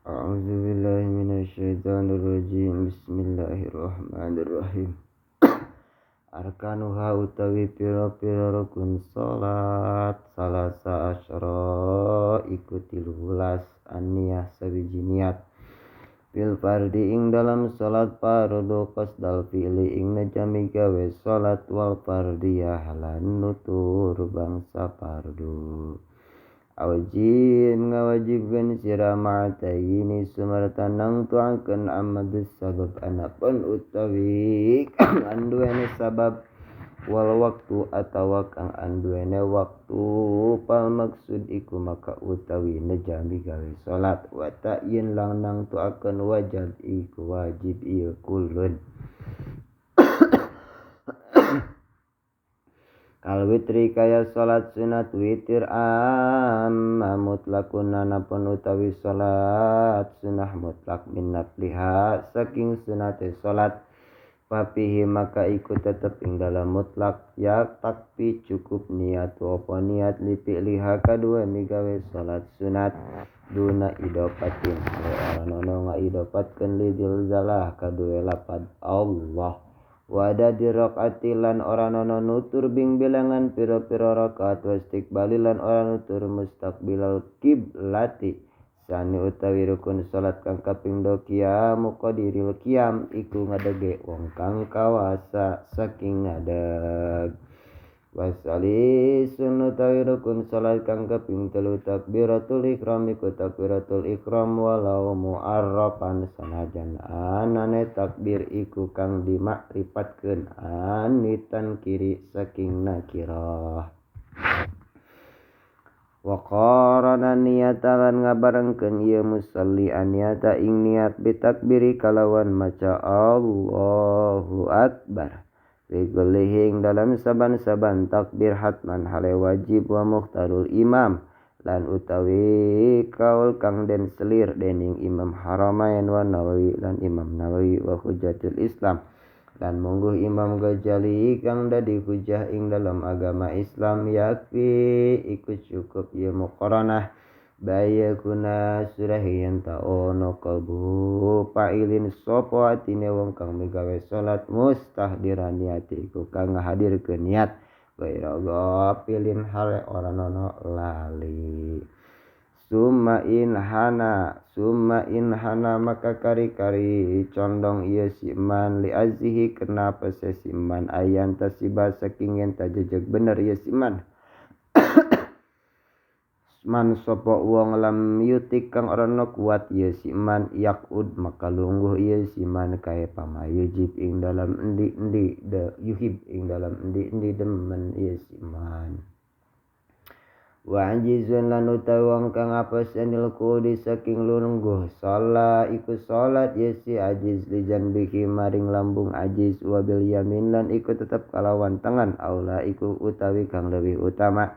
A'udzubillahi minasyaitonirrajim. Bismillahirrahmanirrahim. Arkanuha utawi pira-pira rukun salat salasa asyara iku 13 anniyah sawiji niat fil fardi ing dalam salat fardu qasdal fi'li ing najami gawe salat wal fardiyah lan nutur bangsa fardu. Awajib ngawajibkan sira ma'atayini sumarta nang tu'akan amadus sabab anapun utawi kang anduene sabab wal waktu atawa kang anduene waktu pal maksud iku maka utawi najami gawe salat wa ta'yin lang nang tu'akan wajib iku wajib iya kulun kal witri kaya salat sunat witir amma mutlakun nanapun utawi salat sunah mutlak min nafliha saking sunate salat papihi maka ikut tetep ing dalam mutlak ya takfi cukup niat apa niat lipi liha kadua migawe salat sunat duna idopatin orang nga idopatkan lidil zalah kadua lapad Allah wada di rakaati lan ora nono nutur bing bilangan pira-pira rakaat wa istiqbali lan ora nutur mustaqbilal kiblati sani utawi rukun salat kang kaping 2 qiyam qadiril qiyam iku ngadege wong kang kawasa saking ngadeg wasali utawi rukun salat kang kaping 3 takbiratul ihram iku takbiratul ihram walau mu'arrafan sanajan anane takbir iku kang dimakrifadkeun anitan kiri saking nakirah wa qarana niyata lan ngabarengkeun ieu musalli aniyata ing niat bitakbiri kalawan maca Allahu akbar Rigolihing dalam saban-saban takbir hatman hale wajib wa mukhtarul imam lan utawi kaul kang den selir dening Imam Haramain wa Nawawi lan Imam Nawawi wa Hujatul Islam lan mungguh Imam Ghazali kang dadi hujah ing dalam agama Islam yakfi iku cukup ya muqaranah baya kuna surahiyan ta'ono kalbu fa'ilin sopo atine wong kang megawe salat mustahdiran niati iku kang ngahadirkeun niat gaira pilin hale ora nono lali summa in hana maka kari-kari condong ieu si man li azhi kenapa si man ayan tasiba saking yen tajejeg bener ieu si man man sopo wong lam yutik kang ora kuat ieu si man yakud maka lungguh ieu si man kaya pamayujib ing dalam endi-endi de yuhib ing dalam endi-endi demen ieu si man wa ajizun lan utawi wong kang apes anil qudi saking lungguh sala iku salat ieu si ajiz li janbihi maring lambung ajiz wa bil yamin lan iku tetep kalawan tangan aula iku utawi kang lebih utama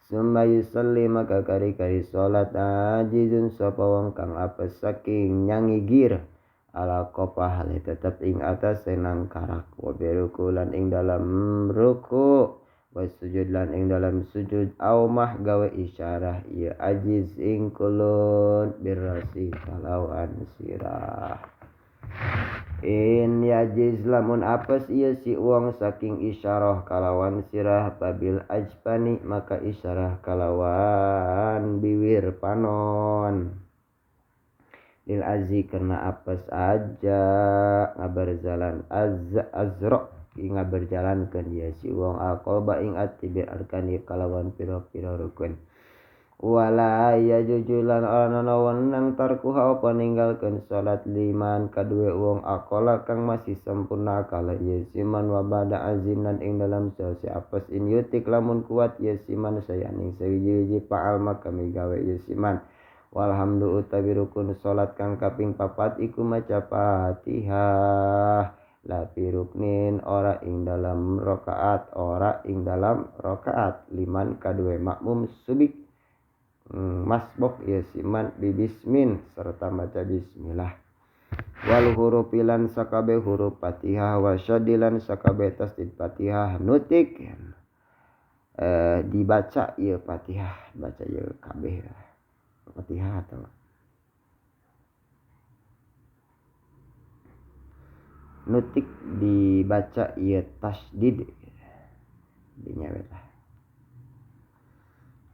summa yusalli maka kari-kari salat ajizun sapa wong kang apes saking nyangigir ala kopah hale tetep ing atas senang karak wa biruku lan ing dalam ruku wa sujud lan ing dalam sujud au mah gawe isyarah ieu ajiz ing kulun birrasi kalawan sirah in yajiz lamun apes ieu si wong saking isyarah kalawan sirah babil ajpani maka isyarah kalawan biwir panon lil azi karena apes aja ngabar jalan azra ngabar jalan kan dia si wong aqoba ing ati bi arkani kalawan pira-pira rukun wala ya jujulan ana wenang tarkuha paninggalkeun salat liman kadue wong akola kang masih sempurna kala ieu siman wa bada azinan ing dalam sasi apes in yutik lamun kuat ieu siman sayaning sawiji paal maka migawe ieu siman walhamdu utawi rukun salat kang kaping 4 iku maca Fatihah lapi ruknin ora ing dalam rakaat liman kadue makmum subik masbuk ya siman bibismin serta maca bismillah wal hurufilan sakabe huruf Fatihah wa syadilan sakabe tasdid Fatihah nutik dibaca ieu Fatihah baca ieu kabeh Fatihah atau nutik dibaca ieu tasdid dinyawelah.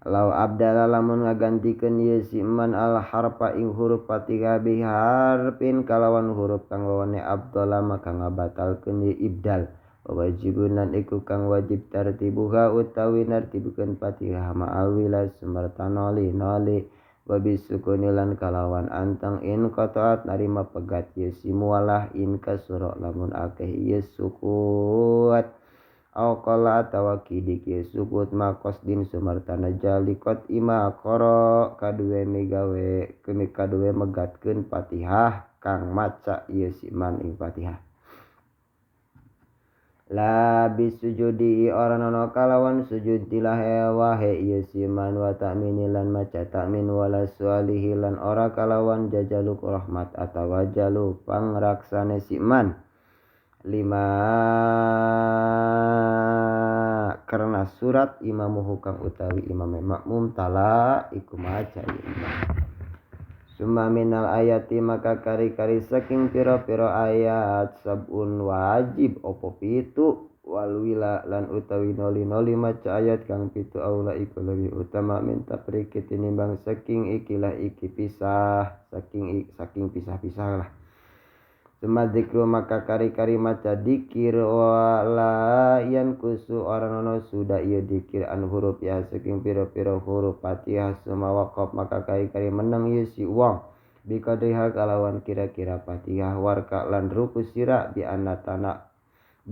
Law abdala lamun ngagantikeun ieu si man al harfa ing huruf Fatihah bi harfin kalawan huruf kang wawane abdala maka ngabatalkeun ieu ibdal. Wajibun lan iku kang wajib tartibuha utawi nartibukeun Fatihah ma'al wila sumartanoli noli wa bisukuni lan kalawan anteng in qataat narima pegat ieu si mualah in kasura lamun akeh ieu sukut au qala atawa kidik ieu sukut maqasdin sumartana jalikot ima qara kaduwe migawe kemi kaduwe megatkeun Fatihah kang maca ieu si man ing Fatihah. La bisujudi oranono kalawan sujud tilahe wahe ieu si man wa ta'mini lan maca ta'min wala sualihi lan ora kalawan jajaluk rahmat atawa jalu pangraksane si man. Lima karena surat imamuhu kang utawi imame makmum tala iku maca imam. Summa minal ayati maka kari-kari saking pira-pira ayat sabun wajib opo pitu walwila lan utawi noli-noli maca ayat kang pitu aula iku lebih utama minta perikit tinimbang saking ikilah iki pisah saking pisah-pisah lah. Summa dzikru maka kari-kari maca dikir wala yan kusu oranono sudah ieu dikir an huruf ya saking pira-pira huruf Fatihah summa waqaf maka kari-kari menang ieu si wong bikadriha kalawan kira-kira Fatihah warka lan ruku sira bi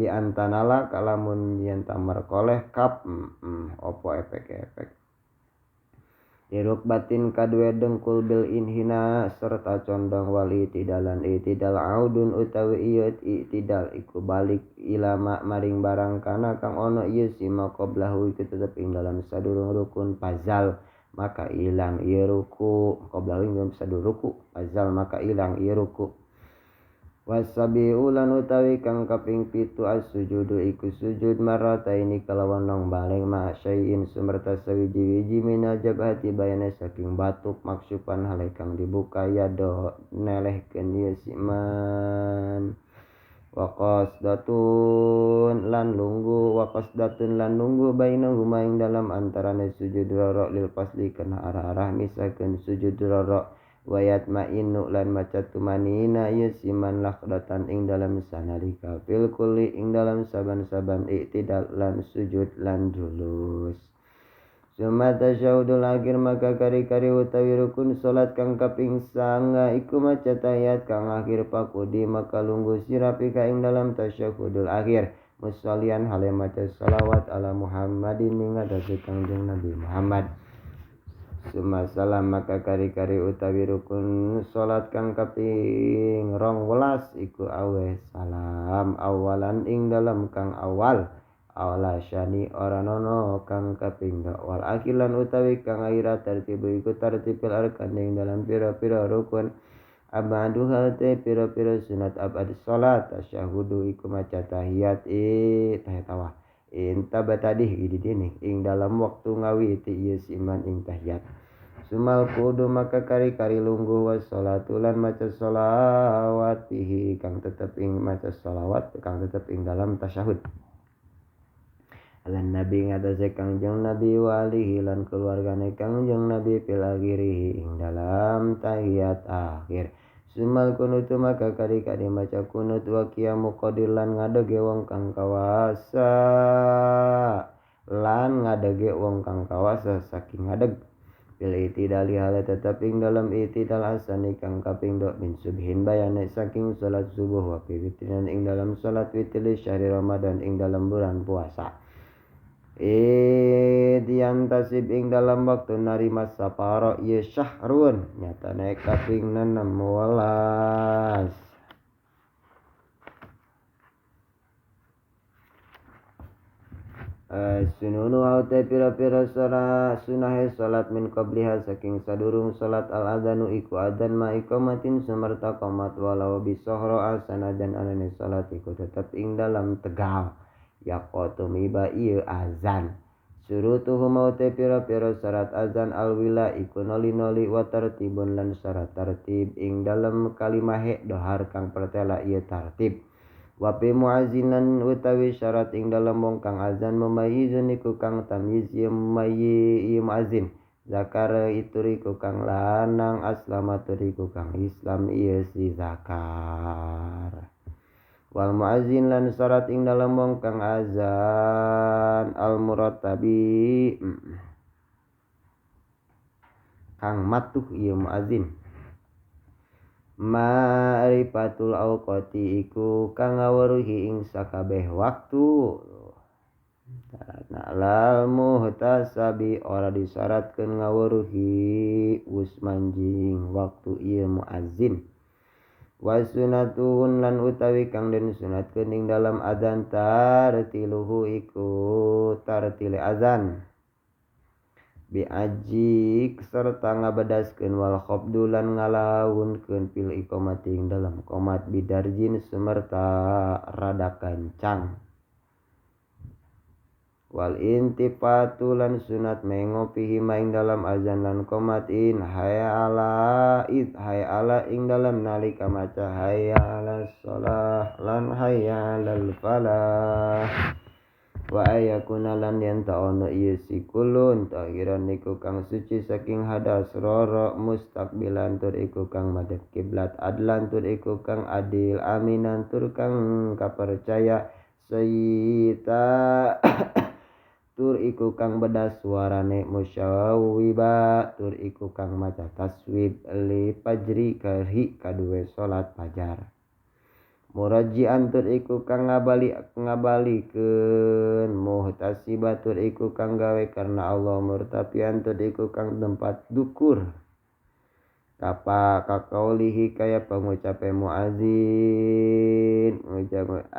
antanala kalamun yen tamar koleh kap opo efek-efek diruk batin kadue dengkul bil inhina serta condong wali tidalan itidal audun utawi ieu itidal iku balik ilama maring barang kana kang ono ieu si maqoblahu iku tetep ing dalam sadurung rukun fazal maka ilang ieu ruku qablahu ing dalam sadurung ruku fazal maka ilang ieu ruku. Wasabi ulan utawi kang kaping pitu as-sujudu iku sujud marataini kalawan nong baleng ma syai'in sumerta sawiji-wiji mina jabhati bayane saking batuk maksupan hale kang dibuka yado nelehkeun ieu si man waqasdatun lan lunggu bainahuma ing dalam antarane sujud roro lil fasli kana arah-arah misakeun sujud roro wayat ma'inu lan maca tumanina ieu siman laqdatan ing dalam sanalika fil kulli ing dalam saban-saban iktidal lan sujud lan julus. Summa tasyahudul akhir maka kari-kari utawi rukun salat kang kaping sanga iku maca tahiyat kang akhir pakudi maka lungguh sirapi ka ing dalam tasyahudul akhir musallian hale maca salawat ala Muhammadin ing atase Kangjeng Nabi Muhammad. Summa salam maka kari-kari utawi rukun salat kang kaping 12 iku aweh salam awalan ing dalam kang awal awala syani oranono kang kaping wal akilan utawi kang akhira tertibu iku tertibul arkan ing dalam pira-pira rukun abaduha te pira-pira sunat abad salat tasyahudu iku maca tahiyat tahiyat inta batadih ididini ing dalam waktu ngawiti ieu siman ing tahiyat. Sumal kudu maka kari-kari lungguh wa sholatulan maca sholawat bihi kang tetep ing maca sholawat kang tetep ing dalam tasyahud. Alan nabi ngatasi Kangjeng Nabi wa alihi lan keluargane Kangjeng Nabi fil akhirihi ing dalam tahiyat akhir. Sumal kunutu maka kari-kari maca kunut wa qiyamu qadir lan ngadege wong kang kawasa saking ngadeg bil itidali hale tetep ing dalam itidal asani kang kaping min subhin bayane saking salat subuh wa witrin ing dalam salat witir syahri Ramadan ing dalam bulan puasa. Diantasib ing dalam waktu narima saparo ieu syahrun nyatane kaping 16. Sununu haute pira-pira salat sunahe salat min qabliha saking sadurung salat al adzanu iku adzan ma iqamatin sumarta qomat walau bisohro asanajan anane salat iku tetep ing dalam tegal yaqatu miba ieu azan surutuhu maute pira-pira syarat azan al wila iku noli-noli wa tartibun lan syarat tartib ing dalam kalimahe dohar kang pertela ieu tartib wa fi muazzinan utawi syarat ing dalem wong kang azan mumayyizun iku kang tamyiz ya muazzin zakar itu iku kang lanang aslamatu iku kang islam iya si zakar wal muazzin lan syarat ing dalem wong kang azan al murattabi kang matuh ieu muazzin ma'rifatul awqati iku kang ngawruhi ing sakabeh waktu na'lal muhtasabi ora disyaratkeun ngawruhi usmanjing waktu ieu muazzin wa sunatun lan utawi kang den sunatkeun ing dalam adzan tartiluhu iku tartile azan biajik serta ngabedaskeun wal khobdu lan ngalawunkeun fil iqamati ing dalam qomat bidarjin sumerta rada kancang wal intifatu lan sunat mengopihi ing dalam azan lan qomat in hayya ala ing dalam nalika maca hayya ala shalah lan hayya alal falah wa ayakuna lan yen ta ono ieu sikulun tahiran niku kang suci saking hadas roro mustaqbilan tur iku kang madhep kiblat adlan tur iku kang adil aminan tur kang kapercaya sayyita tur iku kang bedas suarane musyawwiba tur iku kang maca taswib li fajri karhi kaduwe salat fajar murajian tur iku kang ngabalikeun muhtasibatur iku kang gawe karena Allah murtapian tur iku kang tempat dukur kakaulihi kaya pengucape muazin ngucap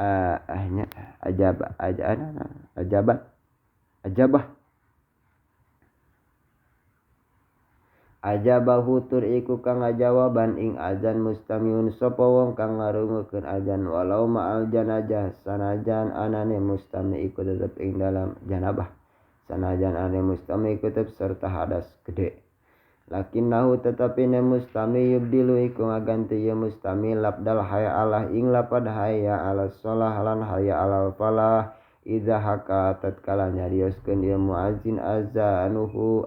ajabahu tur iku kang ngajawaban ing azan mustamiun sapa wong kang ngarungukeun azan walau ma'al janajah sanajan anane mustami iku tetep ing dalam janabah sanajan anane mustami iku tetep serta hadas gede lakinnahu tetapi ne mustami yubdilu iku ngaganti ya mustami labdal hayya Allah ing lapad hayya ala shalah lan hayya alal falah idza haka tatkala nyarioskeun ieu muazzin azanahu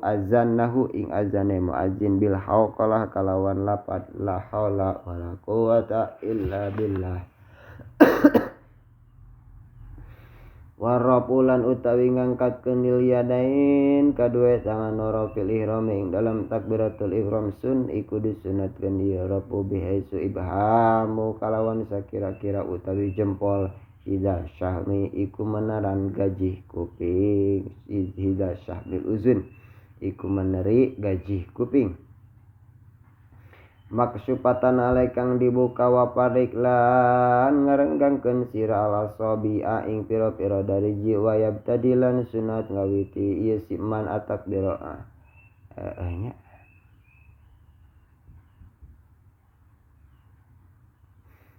ing azane muazzin bil hauqalah kalawan lapad la haula wala quwata illa billah warapulan utawi ngangkatkeun lil yadain kadue tangan noro fil ihram ing dalam takbiratul ihram sun iku disunatkeun ieu rapu bihaisu ibhamu kalawan sakira-kira utawi jempol Ida syahmi iku menaran gajih kuping Ida syahmil uzun iku meneri gajih kuping maksupatan alaikang dibuka waparik lan ngarenggangkeun sira ala sobi'a ing pira-pira dari jiwa yabtadilan sunat ngawiti ieu siman atak dira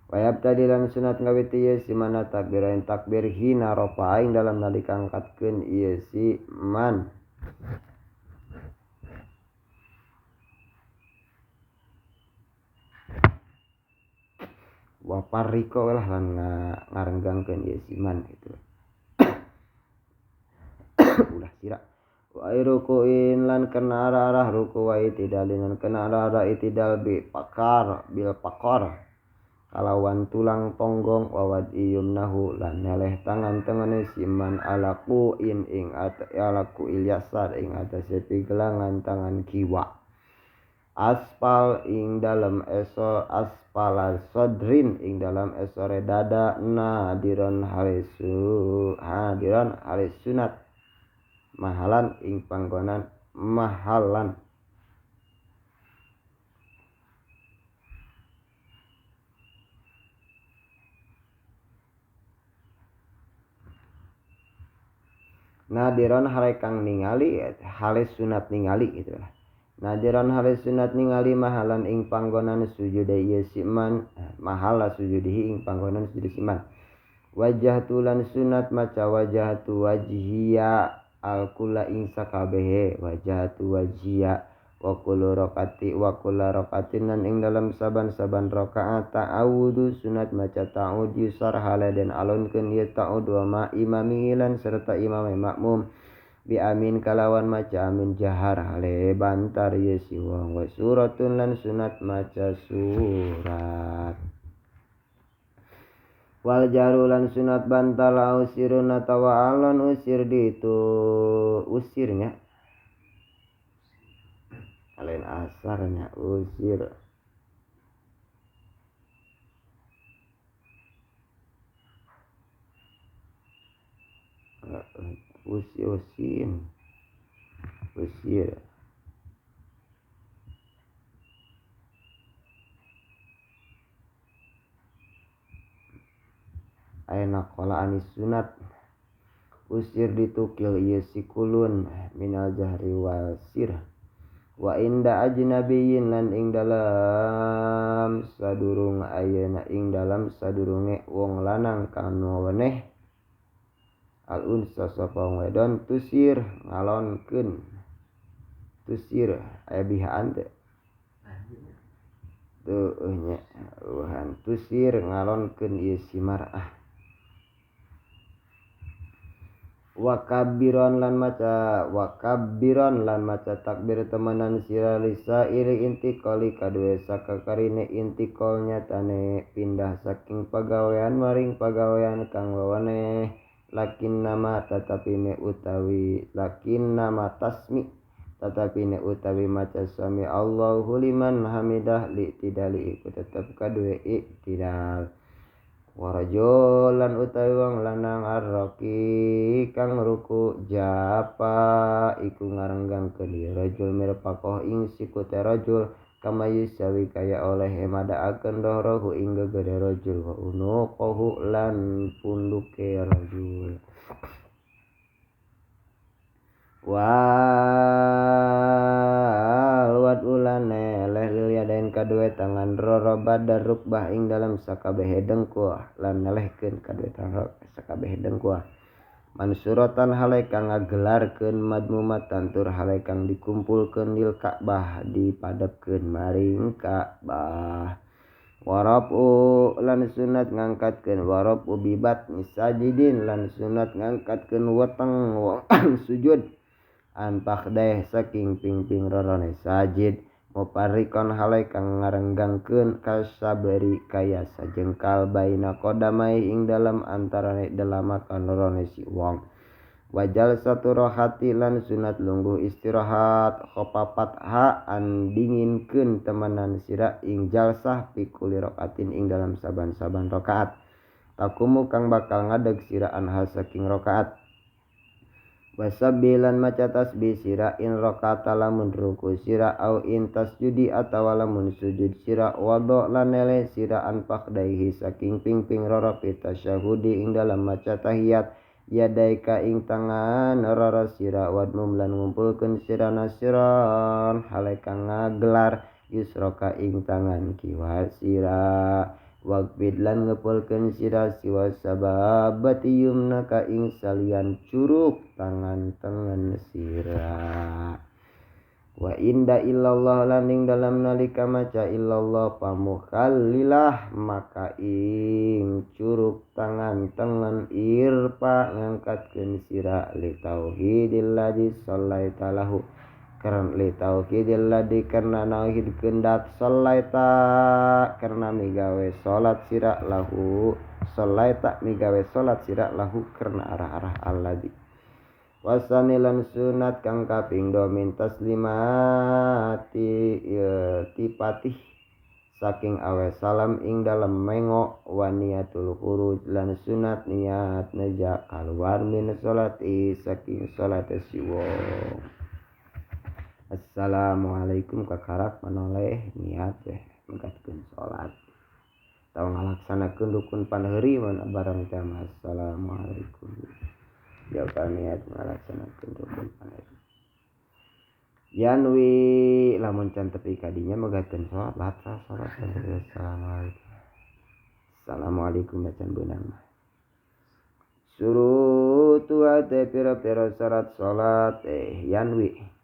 wayab tadilan sunat ngawiti ieu si mana takbirain takbir hina rofa ing dalam nalika angkatkeun ieu si man wapariko lah lan ngarenggangkeun ieu si man itu ulah sira wa rukuin lan kena arah ruku wa itidalin kena arah itidal bil pakar kalawan tulang tonggong wawad iyumnahu lan neleh tangan tengene siman alaku ing alaku ilyasar ing atase pigelangan tangan kiwa aspal ing dalam esor aspal sodrin ing dalam esore dada hadiran halis sunat mahalan ing panggonan mahalan nadiron harekang ningali halis sunat ningali gitu lah nadiron halis sunat ningali mahalan ing panggonan sujud ieu siman mahala sujudihi ing panggonan sujud siman wajah tulan sunat maca wajah tu wajhiya al kula ing sakabehe wajah tu wajhiya wa kullu raqatin lan ing dalam saban-saban rakaat ta'awudu sunat maca ta'ud yusar haladen alunkeun ieu ta'ud wa ma imami lan serta imam makmum bi amin kalawan maca amin jahar hale bantar ieu si wong wa suratun lan sunat maca surat wal jarulan sunat bantal usirun atawa alon usir ditu usirnya lain asarnya usir usir ayeuna qala anis sunat usir ditukil ieu sikulun minal jahri wasir wa inda ajnabiyyin lan ing dalam sadurung ayeuna ing dalam sadurunge wong lanang kanu weneh al unsa sapa wedon tusir ngalonkeun tusir aya bihaan teh teu nya tusir ngalonkeun ieu si mar'ah wakabiron lan maca takbir temenan sira lisa iri intikoli kadue sakakarine intikol nyatane pindah saking pagawean maring pagawean kang weweneh lakin nama utawi maca sami Allahu liman hamidah li tidali iku tetep kadue iktidal warajulan utawi wong lanang arroki kang ruku japa iku ngarenggangkeun ieu rajul mirpakoh ing sikute rajul kama yusawi kaya oleh emadaakeun dohrohu ing gegede rajul wa unuqohu lan punduke rajul wad ulane leh liliadain kadue tangan roroba darukbah ing dalam sakabehe dengkul lan nelehkeun kadue tangan sakabehe dengkul mansuratan hale kang ngagelarkeun madmumatan tur hale kang dikumpulkeun lil Ka'bah dipadepkeun maring Ka'bah warabu lan sunat ngangkatkeun warabu bibat misajidin lan sunat ngangkatkeun weteng wong sujud anpak deh saking pingping rorone sajid muparikon halai kang ngarenggangkeun kasaberi kaya sajengkal baina kodamai ing dalam antarane delamakan rorone si wong wajal satu rohati lan sunat lungguh istirahat khopapat an dinginkeun temenan sira ing jalsah pikuli rokaatin ing dalam saban-saban rokaat takumu kang bakal ngadeg sira anha saking rokaat wasabilan maca tasbih sira in rakaata lamun ruku sira au in tasjudi atawa lamun sujud sira wado lan nele sira anpak daihi saking pingping roro tasyahudi ing dalam maca tahiyat yadaika ing tangan roro sira wadmum lan ngumpulkeun sira nasiron hale kang ngagelar yusroka ing tangan kiwa sira wagbid lan ngepulkeun sira siwa sababati yumnaka ing salian curug tangan tengen sira wa inda illallah lan ing dalam nalika maca illallah pamukhalilah maka ing curug tangan tengen irpa ngangkatkeun sira li tauhidillah sallaita lahu karena li tauhidil ladzi karena nauhidkeun dat sallaita karena migawe salat sira lahu sallaita migawe salat sira lahu karena arah-arah alladzi wasani lan sunat kang kaping 2 min taslimati tipatih saking awe salam ing dalam mengo wa niatul khuruj lan sunat niat neja keluar min salati saking salat si wong. Assalamualaikum kakarak manoleh niat mengkatkeun salat tau ngalaksanakeun rukun panheuri mun barang teh assalamualaikum jauh niat ngalaksanakeun rukun panheuri yanwi lamun can tepi kadinya megatkeun salat latra salat assalamualaikum bacan beunang suruh tua teh pira-pira syarat salat yanwi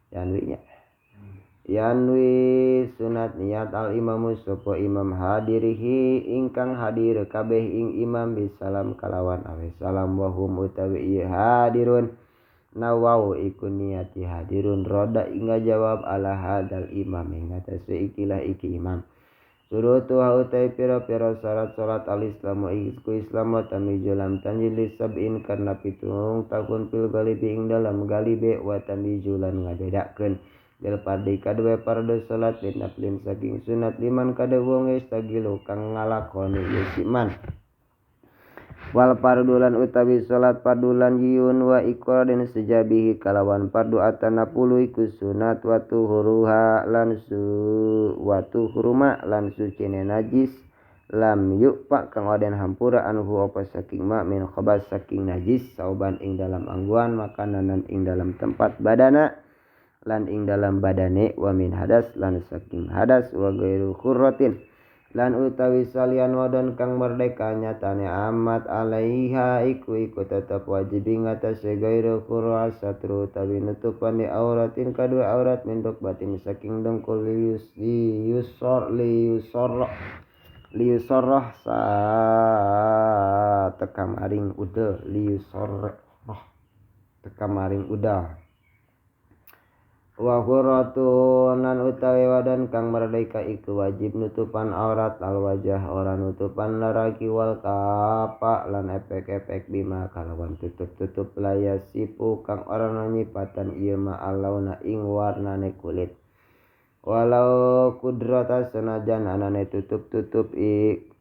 nya yanwi sunat niat al imamu sapa imam hadirihi ingkang hadir kabeh ing imam bisalam kalawan awe salam wahum utawi ieu hadirun nawau iku niati hadirun roda inga jawab ala hadal imam ing atase ikilah iki imam surutu utai pira-pira syarat salat al-islamu iku islam wa tamijulam tanjil sab'in karena pitung tahun pil galibi ing dalam galibe wa tamijulan ngabedakeun del pardi kadue pardo salat bin naflin saking sunat liman kada wong istagilu kang ngalakoni yusiman wal pardulan utawi salat pardulan yun wa iqradin sejabihi kalawan pardu atana puluh iku sunat watu huruha lan watu huruma lan sucine najis lam yuk pak kang oden hampura anhu apa saking ma min khabas saking najis sauban ing dalam angguan makanan ing dalam tempat badana lan ing dalam badane wa min hadas lan saking hadas wa gairu khurratin lan utawi salian wadon kang merdeka nyatane amat alaiha iku tetep wajib ngatasi gairu khurra satru utawi nutupan di auratin kadua aurat minduk batin saking dengkul liusorroh sa tekamaring udah liusorroh tekamaring udah wa huratunan utawi wadan kang merdeka iku wajib nutupan aurat al wajah ora nutupan laraki wal kapa lan epek-epek bima kalawan tutup-tutup layasipu kang ora nyipatan ieu ma alauna ing warnane kulit walau kudrata sanajan anane tutup-tutup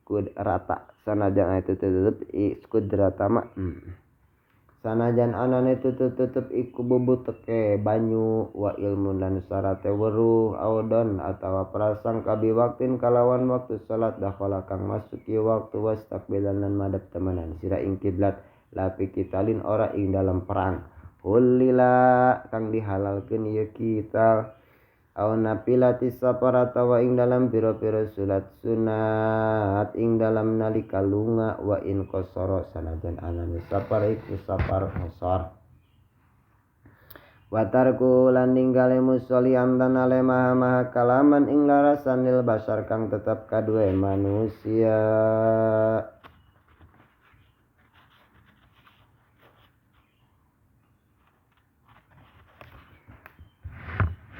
kudrata sanajan tutup kudrata ma sanajan anane tutup iku bubut teke banyu wa ilmun lan sarate weruh audon atawa prasang kabi waktin kalawan waktu salat dakhala kang masuk ieu waktu wastaqbilan lan madhep temenan sira ing kiblat lapi kitalin ora ing dalam perang hulila kang dihalalkeun ieu kita au napilati saparata wa ing dalam pira-pira salat sunat ing dalam nalika lunga wa in qasara sanajan anane sapar iku sapar qasar wa tarku lan ninggale musolli amdan ale maha kalaman ing larasan lil basar kang tetep kadue manusia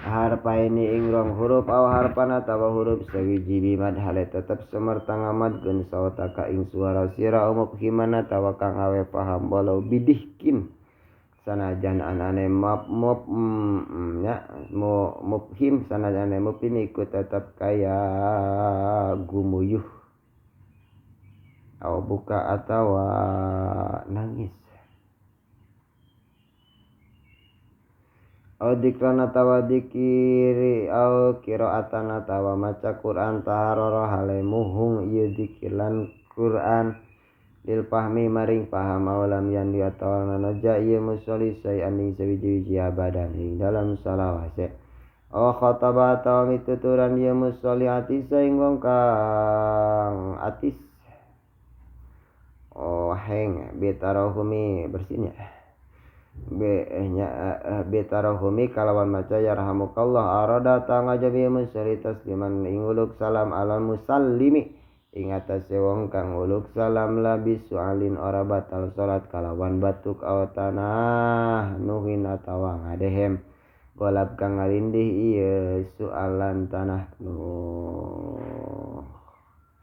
harpa ini ing rong huruf aw harpan atawa huruf sawiji bimad hale tetep semertang amat gen sawataka ing suara sira mufhiman atawa kang awe paham walau bidihkin sanajan anane mufhim sanajan mufhim iku tetep kaya gumuyuh aw buka atawa nangis au dikran atawa dikiri au qiraatan atawa maca Quran taharara hale muhung ieu dikilan Quran lil fahmi maring paham awalam yang di atawa nanaja ieu musolli sayan ing sawiji-wiji abadan ing dalam salawase au khataba atawa mituturan ieu musolli atisa ing wong kang atis heng betarohumi bersihnya betarohumi kalawan maca yarhamukallah arada tangajabi musolli tasliman ing uluk salam alal musallimi ing atase wong kang uluk salam labis sualin ora batal salat kalawan batuk aw tanah nuhin atawa ngadehem golab kang ngalindih ieu sualan tanah nuh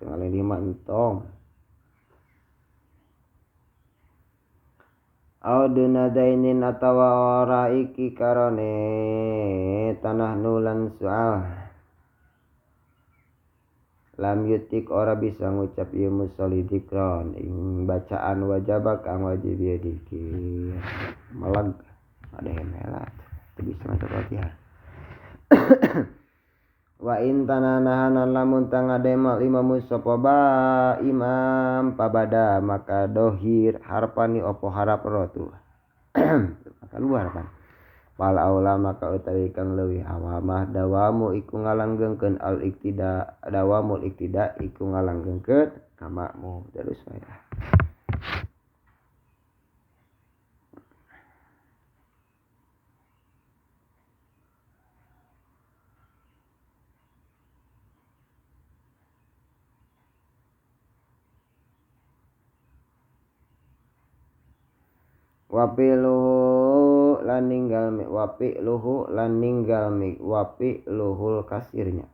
tingalindih mantong auduna dainin atawa ora iki karone tanah nulan soal lam yutik ora bisa ngucap ieu musolli dikron ing bacaan wajaba kang wajib ieu dikir meleg ada hemelat teu bisa maca Fatihah wa in tananahanan lamun tangademal imamu sapa ba imam pabada maka dohir harpani opo harap rotu maka luar kan wal aula maka utawi kang leuwih awamah dawamu iku ngalanggengkeun al iktida dawamul iktida iku ngalanggengkeun ka makmum terus wae wapi luhul kasirnya.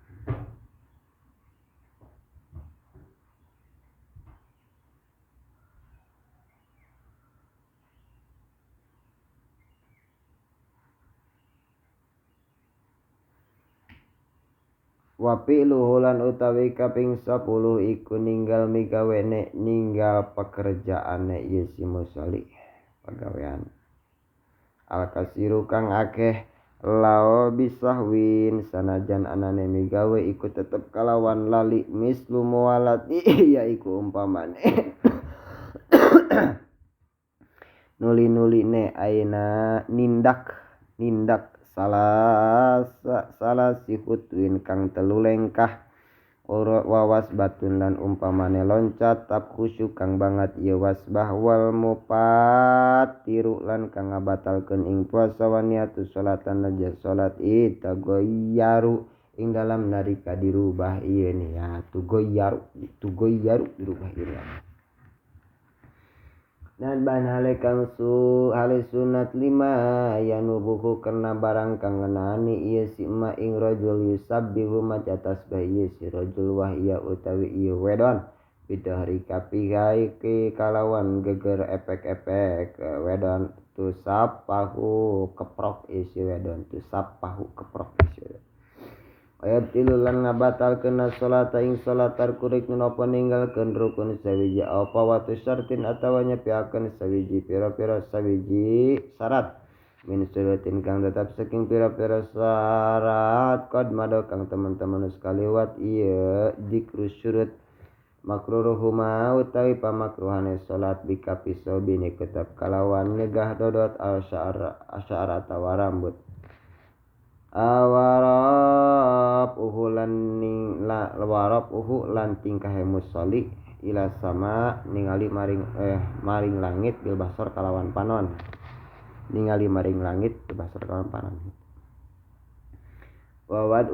Wapi luhulan utawi kaping 10 iku ninggal migawene ninggal pekerjaane ieu si musolli pagawean. Al kasiru kang akeh lao bisahwin sanajan anane migawe iku tetep kalawan lali mislu muwalati yaiku umpamane nuli-nuline aina nindak salah sihutwin kang telu lengkah wawas batun lan umpamane loncat tab khusyuk kang banget ieu wasbah wal mupatiru lan kang ngabatalkeun ing puasa wa niatu salatan naja salat tagoyaru ing dalam narika dirubah ieu niat tugoyaru dirubah ieu nan ban hale kang hale sunat 5 yanubuhu karena barang kang ngenani ieu si ma ing rajul yusabbihu maca tasbih ieu si rajul wahia utawi ieu wedon bidahri kapigai ke kalawan geger epek-epek wedon tusapahu keprok isi wedon tusapahu keprok isi wedon ayat tilulan ngabatalkeun salata ing salat tarkurik napa ninggalkeun rukun sawiji apa watu syartin atawa nyepiakeun sawiji pira-pira sawiji syarat min syaratin kang tetap saking pira-pira syarat qad mado kang teman-teman sekaliwat ieu dikru syurut makruhuma utawi pamakruhane salat bikapiso bini tetap kalawan nyegah dodot asyar atawa rambut warab lan tingkah musolli ila sama ningali maring langit bil basar kalawan panon ningali maring langit bil basar kalawan panon wawad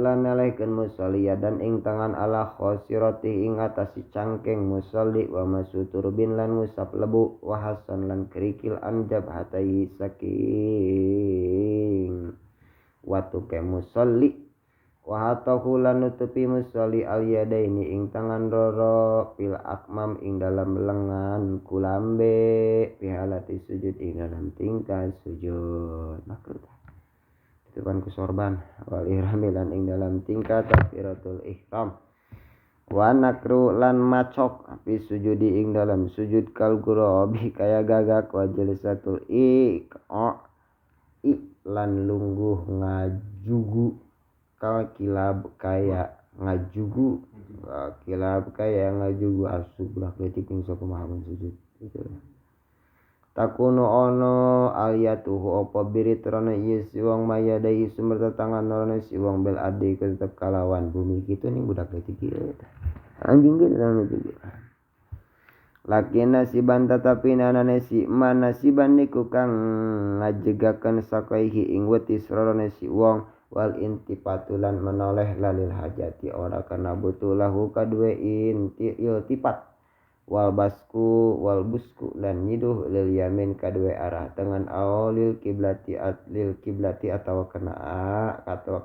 lan nalehkeun musolli dan ing tangan ala khosirati ing atasi cangkeng musolli wa masutur bin lan ngusap lebu wa hasan lan kerikil anjab hatai saking watu ke musolli wa hatahu lan nutupi musolli al yadaini ing tangan roro fil akmam ing dalam lengan kulambe pihalati sujud ing dalam tingkah sujud makruh tuan kusorban wal ihrami lan ing dalam tingkah takbiratul ihram wa nakru lan macok fi sujudi ing dalam sujud kal gurabi kaya gagak wa jalisatul lan lungguh ngajugu kilab kaya ngajugu asublah ketik ing sakumaha sujud itu takunu ono aliyatuhu apa biritrana ieu si wong mayadai sumber tetangan norone si wong bel adi tetep kalawan bumi kitu ning budak letik ieu anjing ge dalam juga laki nasiban tetapi nanane si man nasiban niku kang ngajegaken sakaihi ing wetis rorone si wong wal intipatulan menoleh lalil hajati ora kana butuh lahu kadue iltifat wal busku lan nyiduh lil yamin kadue arah tengan lil kiblati atawa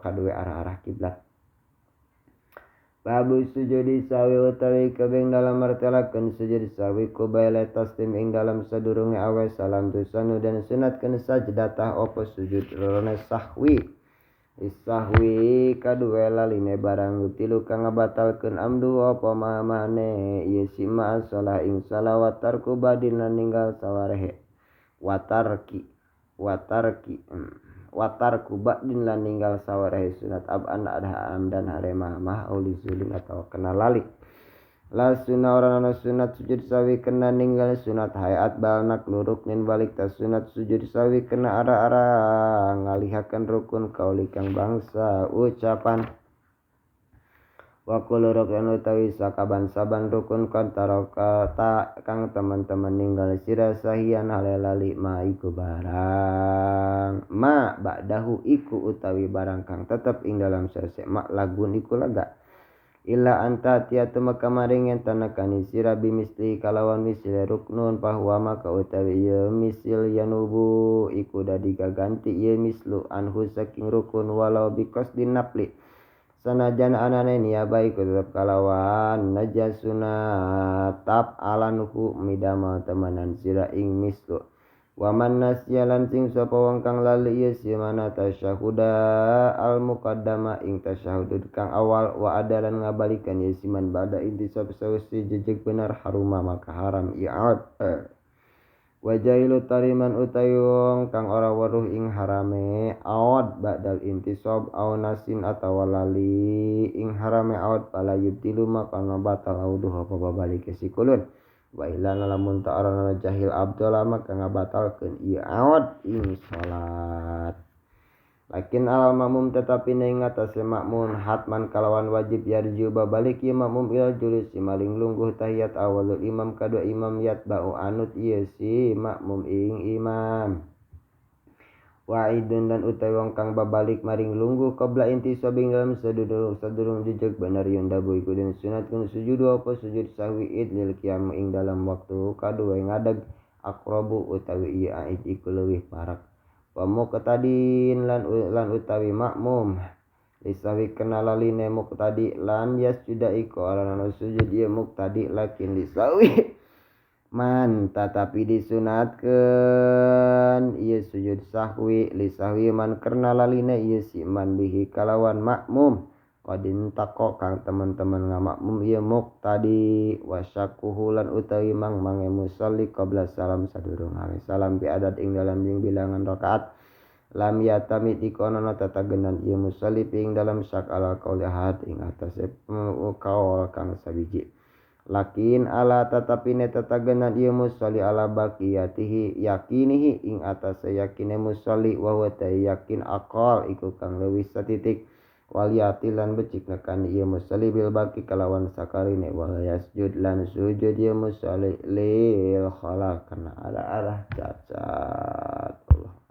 kadue arah kiblat. Babu sujudi sawi utawi kebeng dalam martelakeun sujud sawi kubaila taslim ing dalam sadurunge awe salam tusanu dan sunatkeun sajdatah opo sujud rorone sahwi kadue laline barang tilu kang ngabatalkeun amdu opo mamane ieu si ma salah ing salawat tarku badin lan ninggal sawarehe watar kubadin lan ninggal sawarehe sunat aban adham dan haremah uli zulin atau kena lali la sunah orang sunat sujud sawi kena ninggal sunat hayat balnak luruk nin balik ta sunat sujud sawi kena ara-ara ngalihakan rukun kauli kang bangsa ucapan wakul rukun utawi sakaban-saban rukun kantara kata kang teman-teman ninggal sira sahian halelali ma iku barang ma ba'dahu iku utawi barang kang tetep ing dalam sese mak lagun iku laga illa anta tiatu makamaring yang tanakani sira bimisli kalawan misli ruknun bahwa maka utawi ieu misil yanubu iku dadi gaganti ieu mislu anhu saking rukun walau bikos dinapli sanajan anane niaba iku tetep kalawan najasuna tap alanuhu midama temanan sira ing mislu waman nasyalan sing sapa wong kang lali ieu si mana tasyahuda al muqaddama ing tasyahud kang awal wa adalan ngabalikan ieu siman bada inti sawise jejeg bener haruma maka haram i'ad wa jailu tariman utawi wong kang ora weruh ing harame awad ba'dal intisab aw nasin atawa lali ing harame awad pala yubtilu maka batal auduh apa babalik sikulun wa ilana lamun ta'arana jahil abdullah maka ngabatalkeun ieu awad ing salat lakin al makmum tetapi ning atase makmum hatman kalawan wajib yarju babalik ieu makmum ila julus si maling lungguh tahiyat awalul imam kadua imam yatba'u anut ieu si makmum ing imam wa'idun dan utawi wong kang babalik maring lungguh qabla intisab ing dalam sadurung jejeg bener yunda boy kudun sunatkeun sujud apa sujud sahwi id lil qiyam ing dalam waktu kadua ngadeg aqrabu utawi ieu aid iku leuwih parak wa muqtadin lan utawi makmum lisawi kenalaline muqtadi lan yasjuda iku alana sujud ieu muqtadi lakin lisawi man tetapi disunatkeun ieu sujud sahwi li sahwi man karna laline ieu si man bihi kalawan makmum qadin tako kang teman-teman ngamakmum ieu muqtadi wasyakuhu lan utawi mange musalli qabla salam sadurung hari salam bi adat ing dalam bilangan rakaat lam yatamit iku ana tatagenan ieu musalli ing dalam syak ala qauli ahad ing atase kaul kang sabiji lakin ala tetapi ne tatagenan ieu musalli ala baqiyatihi yakinihi ing atase yakine musalli wa huwa yakin aqal iku kang leuwih satitik wal yatilan becik nekan ieu musalli bil baqi kalawan sakarine wal yasjud lan sujud ieu musalli lil khala kana arah cacat.